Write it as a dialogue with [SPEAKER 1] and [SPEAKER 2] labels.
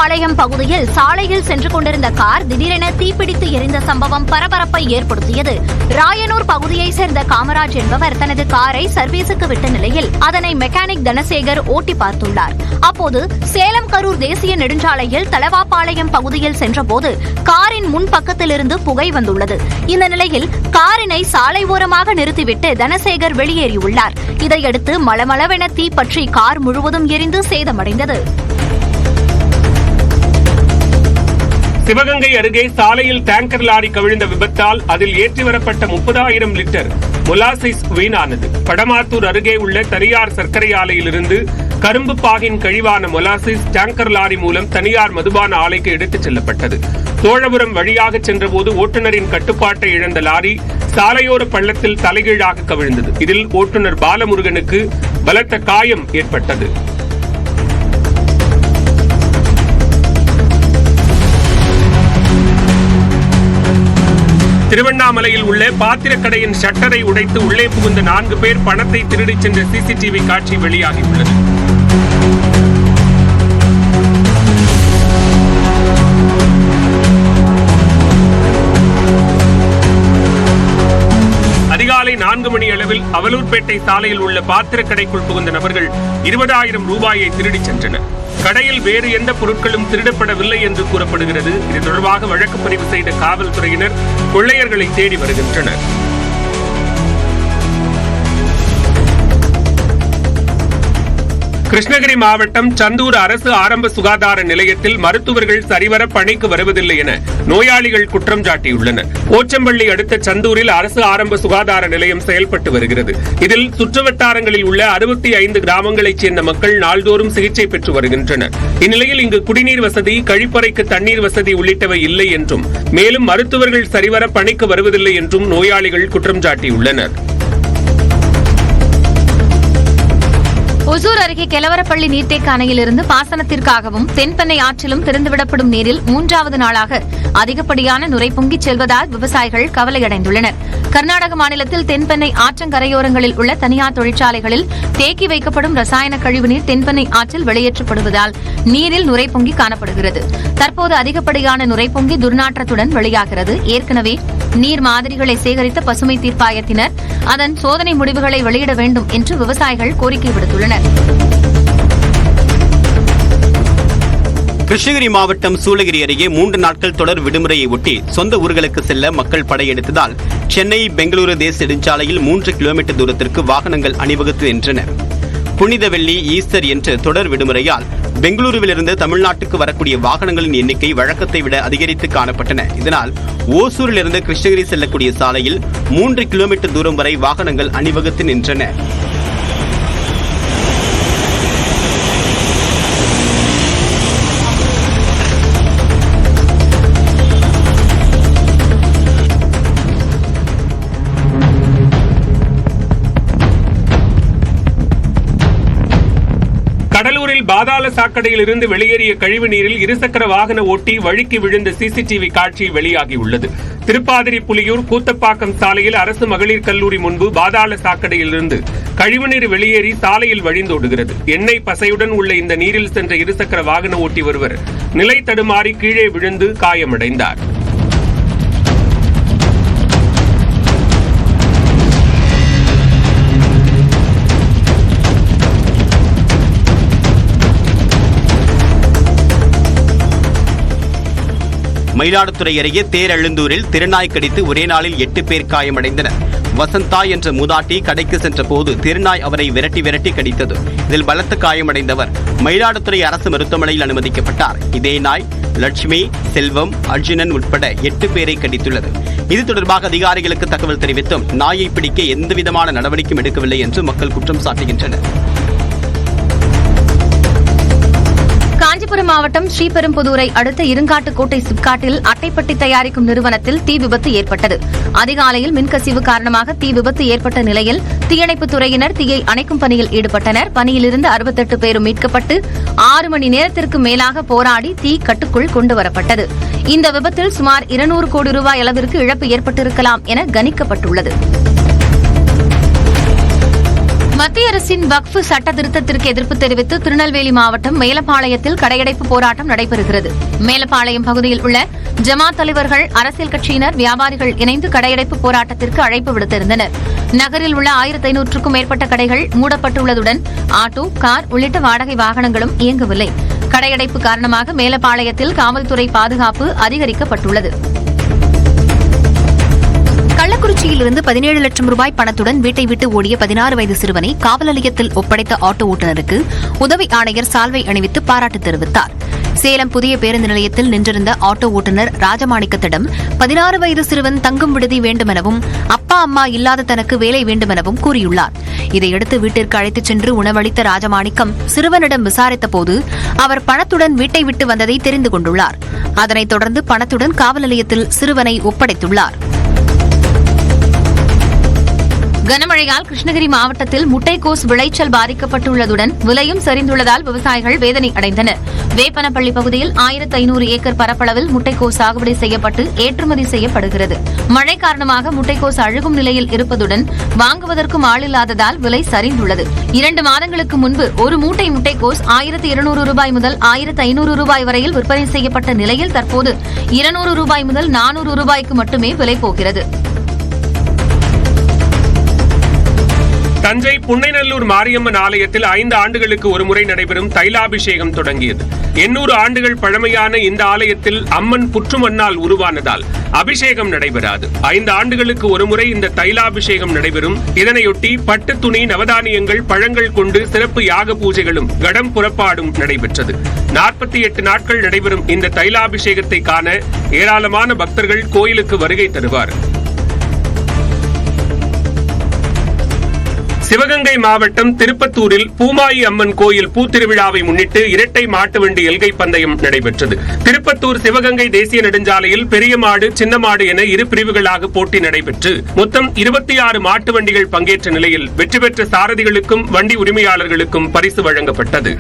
[SPEAKER 1] தலவாபாளையம் பகுதியில் சாலையில் சென்று கொண்டிருந்த கார் திடீரென தீப்பிடித்து எரிந்த சம்பவம் பரபரப்பை ஏற்படுத்தியது. ராயனூர் பகுதியைச் சேர்ந்த காமராஜ் என்பவர் தனது காரை சர்வீஸுக்கு விட்ட நிலையில் அதனை மெக்கானிக் தனசேகர் ஓட்டி பார்த்துள்ளார். அப்போது சேலம் கரூர் தேசிய நெடுஞ்சாலையில் தலவாபாளையம் பகுதியில் சென்றபோது காரின் முன் பக்கத்திலிருந்து புகை வந்துள்ளது. இந்த நிலையில் காரினை சாலை ஓரமாக நிறுத்திவிட்டு தனசேகர் வெளியேறியுள்ளார். இதையடுத்து மளமளவென தீ பற்றி கார் முழுவதும் எரிந்து சேதமடைந்தது.
[SPEAKER 2] சிவகங்கை அருகே சாலையில் டேங்கர் லாரி கவிழ்ந்த விபத்தால் அதில் ஏற்றி வரப்பட்ட 30,000 லிட்டர் மொலாசிஸ் வீணானது. படமாத்தூர் அருகே உள்ள தனியார் சர்க்கரை ஆலையிலிருந்து கரும்பு பாகின் கழிவான மொலாசிஸ் டேங்கர் லாரி மூலம் தனியார் மதுபான ஆலைக்கு எடுத்துச் செல்லப்பட்டது. சோழபுரம் வழியாக சென்றபோது ஓட்டுநரின் கட்டுப்பாட்டை இழந்த லாரி சாலையோர பள்ளத்தில் தலைகீழாக கவிழ்ந்தது. இதில் ஓட்டுநர் பாலமுருகனுக்கு பலத்த காயம் ஏற்பட்டது. திருவண்ணாமலையில் உள்ள பாத்திரக்கடையின் ஷட்டரை உடைத்து உள்ளே புகுந்த 4 பேர் பணத்தை திருடிச் சென்ற சிசிடிவி காட்சி வெளியாகியுள்ளது. அதிகாலை 4 மணி அளவில் அவலூர்பேட்டை சாலையில் உள்ள பாத்திரக்கடைக்குள் புகுந்த நபர்கள் 20,000 ரூபாயை திருடிச் சென்றனர். கடையில் வேறு எந்த பொருட்களும் திருடப்படவில்லை என்று கூறப்படுகிறது. இது தொடர்பாக வழக்கு பதிவு செய்த காவல்துறையினர் கொள்ளையர்களை தேடி வருகின்றனர். கிருஷ்ணகிரி மாவட்டம் சந்தூர் அரசு ஆரம்ப சுகாதார நிலையத்தில் மருத்துவர்கள் சரிவர பணிக்கு வருவதில்லை என நோயாளிகள் குற்றம் சாட்டியுள்ளனர். போச்சம்பள்ளி அடுத்த சந்தூரில் அரசு ஆரம்ப சுகாதார நிலையம் செயல்பட்டு வருகிறது. இதில் சுற்றுவட்டாரங்களில் உள்ள 65 கிராமங்களைச் சேர்ந்த மக்கள் நாள்தோறும் சிகிச்சை பெற்று வருகின்றனர். இந்நிலையில் இங்கு குடிநீர் வசதி, கழிப்பறைக்கு தண்ணீர் வசதி உள்ளிட்டவை இல்லை என்றும், மேலும் மருத்துவர்கள் சரிவர பணிக்கு வருவதில்லை என்றும் நோயாளிகள் குற்றம் சாட்டியுள்ளனர்.
[SPEAKER 3] ஒசூர் அருகே கெலவரப்பள்ளி நீர்த்தேக்க அணையிலிருந்து பாசனத்திற்காகவும் தென்பெண்ணை ஆற்றிலும் திறந்துவிடப்படும் நீரில் 3வது நாளாக அதிகப்படியான நுரை பொங்கிச் செல்வதால் விவசாயிகள் கவலையடைந்துள்ளனர். கர்நாடக மாநிலத்தில் தென்பெண்ணை ஆற்றங்கரையோரங்களில் உள்ள தனியார் தொழிற்சாலைகளில் தேக்கி வைக்கப்படும் ரசாயன கழிவுநீர் தென்பெண்ணை ஆற்றில் வெளியேற்றப்படுவதால் நீரில் நுரை பொங்கி காணப்படுகிறது. தற்போது அதிகப்படியான நுரை பொங்கி துர்நாற்றத்துடன் வெளியாகிறது. ஏற்கனவே நீர் மாதிரிகளை சேகரித்த பசுமை தீர்ப்பாயத்தினர் அதன் சோதனை முடிவுகளை வெளியிட வேண்டும் என்று விவசாயிகள் கோரிக்கை விடுத்துள்ளனர்.
[SPEAKER 4] கிருஷ்ணகிரி மாவட்டம் சூளகிரி அருகே 3 நாட்கள் தொடர் விடுமுறையை ஒட்டி சொந்த ஊர்களுக்கு செல்ல மக்கள் படையெடுத்ததால் சென்னை பெங்களூரு தேசிய நெடுஞ்சாலையில் 3 கிலோமீட்டர் தூரத்திற்கு வாகனங்கள் அணிவகுத்து நின்றன. புனித வெள்ளி, ஈஸ்டர் என்று தொடர் விடுமுறையால் பெங்களூருவிலிருந்து தமிழ்நாட்டுக்கு வரக்கூடிய வாகனங்களின் எண்ணிக்கை வழக்கத்தை விட அதிகரித்து காணப்பட்டன. இதனால் ஓசூரிலிருந்து கிருஷ்ணகிரி செல்லக்கூடிய சாலையில் 3 கிலோமீட்டர் தூரம் வரை வாகனங்கள் அணிவகுத்து நின்றன.
[SPEAKER 2] கடலூரில் பாதாள சாக்கடையில் இருந்து வெளியேறிய கழிவு நீரில் இருசக்கர வாகன ஓட்டி வழுக்கி விழுந்த சிசிடிவி காட்சி வெளியாகியுள்ளது. திருப்பாதிரி புலியூர் கூத்தப்பாக்கம் சாலையில் அரசு மகளிர் கல்லூரி முன்பு பாதாள சாக்கடையிலிருந்து கழிவுநீர் வெளியேறி சாலையில் வழிந்தோடுகிறது. எண்ணெய் பசையுடன் உள்ள இந்த நீரில் சென்ற இருசக்கர வாகன ஓட்டி ஒருவர் நிலை தடுமாறி கீழே விழுந்து காயமடைந்தார்.
[SPEAKER 4] மயிலாடுதுறை அருகே தேரெழுந்தூரில் திருநாய் கடித்து ஒரே நாளில் 8 பேர் காயமடைந்தனர். வசந்தா என்ற மூதாட்டி கடைக்கு சென்ற போது திருநாய் அவரை விரட்டி கடித்தது. இதில் பலத்த காயமடைந்தவர் மயிலாடுதுறை அரசு மருத்துவமனையில் அனுமதிக்கப்பட்டார். இதே நாய் லட்சுமி, செல்வம், அர்ஜுனன் உட்பட 8 பேரை கடித்துள்ளது. இது தொடர்பாக அதிகாரிகளுக்கு தகவல் தெரிவித்தும் நாயை பிடிக்க எந்தவிதமான நடவடிக்கையும் எடுக்கவில்லை என்று மக்கள் குற்றம் சாட்டுகின்றனர்.
[SPEAKER 3] காஞ்சிபுரம் மாவட்டம் ஸ்ரீபெரும்புதூரை அடுத்த இருங்காட்டுக்கோட்டை சிப்காட்டில் அட்டைப்பட்டி தயாரிக்கும் நிறுவனத்தில் தீ விபத்து ஏற்பட்டது. அதிகாலையில் மின்கசிவு காரணமாக தீ விபத்து ஏற்பட்ட நிலையில் தீயணைப்புத் துறையினர் தீயை அணைக்கும் பணியில் ஈடுபட்டனர். பணியிலிருந்து 68 பேரும் மீட்கப்பட்டு 6 மணி நேரத்திற்கு மேலாக போராடி தீ கட்டுக்குள் கொண்டுவரப்பட்டது. இந்த விபத்தில் சுமார் 200 கோடி ரூபாய் அளவிற்கு இழப்பு ஏற்பட்டிருக்கலாம் என கணிக்கப்பட்டுள்ளது. மத்திய அரசின் வக்ஃபு சட்ட திருத்தத்திற்கு எதிர்ப்பு தெரிவித்து திருநெல்வேலி மாவட்டம் மேலப்பாளையத்தில் கடையடைப்பு போராட்டம் நடைபெறுகிறது. மேலப்பாளையம் பகுதியில் உள்ள ஜமாத் தலைவர்கள், அரசியல் கட்சியினர், வியாபாரிகள் இணைந்து கடையடைப்பு போராட்டத்திற்கு அழைப்பு விடுத்திருந்தனர். நகரில் உள்ள 1500க்கும் மேற்பட்ட கடைகள் மூடப்பட்டுள்ளதுடன் ஆட்டோ, கார் உள்ளிட்ட வாடகை வாகனங்களும் இயங்கவில்லை. கடையடைப்பு காரணமாக மேலப்பாளையத்தில் காவல்துறை பாதுகாப்பு அதிகரிக்கப்பட்டுள்ளது.
[SPEAKER 1] கள்ளக்குறிச்சியிலிருந்து 17 லட்சம் ரூபாய் பணத்துடன் வீட்டை விட்டு ஓடிய 16 வயது சிறுவனை காவல் நிலையத்தில் ஒப்படைத்த ஆட்டோ ஓட்டுநருக்கு உதவி ஆணையர் சால்வை அணிவித்து பாராட்டு தெரிவித்தார். சேலம் புதிய பேருந்து நிலையத்தில் நின்றிருந்த ஆட்டோ ஓட்டுநர் ராஜமாணிக்கத்திடம் 16 வயது சிறுவன் தங்கும் விடுதி வேண்டுமெனவும் அப்பா அம்மா இல்லாத தனக்கு வேலை வேண்டுமெனவும் கூறியுள்ளார். இதையடுத்து வீட்டிற்கு அழைத்துச் சென்று உணவளித்த ராஜமாணிக்கம் சிறுவனிடம் விசாரித்தபோது அவர் பணத்துடன் வீட்டை விட்டு வந்ததை தெரிந்து கொண்டுள்ளார். அதனைத் தொடர்ந்து பணத்துடன் காவல் நிலையத்தில் சிறுவனை ஒப்படைத்துள்ளார்.
[SPEAKER 3] கனமழையால் கிருஷ்ணகிரி மாவட்டத்தில் முட்டைக்கோஸ் விளைச்சல் பாதிக்கப்பட்டுள்ளதுடன் விலையும் சரிந்துள்ளதால் விவசாயிகள் வேதனை அடைந்தனர். வேப்பனப்பள்ளி பகுதியில் 1500 ஏக்கர் பரப்பளவில் முட்டைக்கோஸ் சாகுபடி செய்யப்பட்டு ஏற்றுமதி செய்யப்படுகிறது. மழை காரணமாக முட்டைக்கோஸ் அழுகும் நிலையில் இருப்பதுடன் வாங்குவதற்கும் ஆளில்லாததால் விலை சரிந்துள்ளது. 2 மாதங்களுக்கு முன்பு ஒரு மூட்டை முட்டைக்கோஸ் 1200 ரூபாய் முதல் 1500 ரூபாய் வரையில் விற்பனை செய்யப்பட்ட நிலையில் தற்போது 200 ரூபாய் முதல் 400 ரூபாய்க்கு மட்டுமே விலை போகிறது.
[SPEAKER 2] தஞ்சை புன்னைநல்லூர் மாரியம்மன் ஆலயத்தில் 5 ஆண்டுகளுக்கு ஒருமுறை நடைபெறும் தைலாபிஷேகம் தொடங்கியது. 800 ஆண்டுகள் பழமையான இந்த ஆலயத்தில் அம்மன் புற்றுமண்ணால் உருவானதால் அபிஷேகம் நடைபெறாது. 5 ஆண்டுகளுக்கு ஒருமுறை இந்த தைலாபிஷேகம் நடைபெறும். இதனையொட்டி பட்டு துணி, நவதானியங்கள், பழங்கள் கொண்டு சிறப்பு யாக பூஜைகளும் கடம் புறப்பாடும் நடைபெற்றது. 48 நாட்கள் நடைபெறும் இந்த தைலாபிஷேகத்தை காண ஏராளமான பக்தர்கள் கோயிலுக்கு வருகை தருவார். சிவகங்கை மாவட்டம் திருப்பத்தூரில் பூமாயி அம்மன் கோயில் பூத்திருவிழாவை முன்னிட்டு இரட்டை மாட்டு வண்டி எல்கை பந்தயம் நடைபெற்றது. திருப்பத்தூர் சிவகங்கை தேசிய நெடுஞ்சாலையில் பெரிய மாடு, சின்ன மாடு என 2 பிரிவுகளாக போட்டி நடைபெற்று மொத்தம் 26 மாட்டு வண்டிகள் பங்கேற்ற நிலையில் வெற்றி பெற்ற சாரதிகளுக்கும் வண்டி உரிமையாளர்களுக்கும் பரிசு வழங்கப்பட்டது.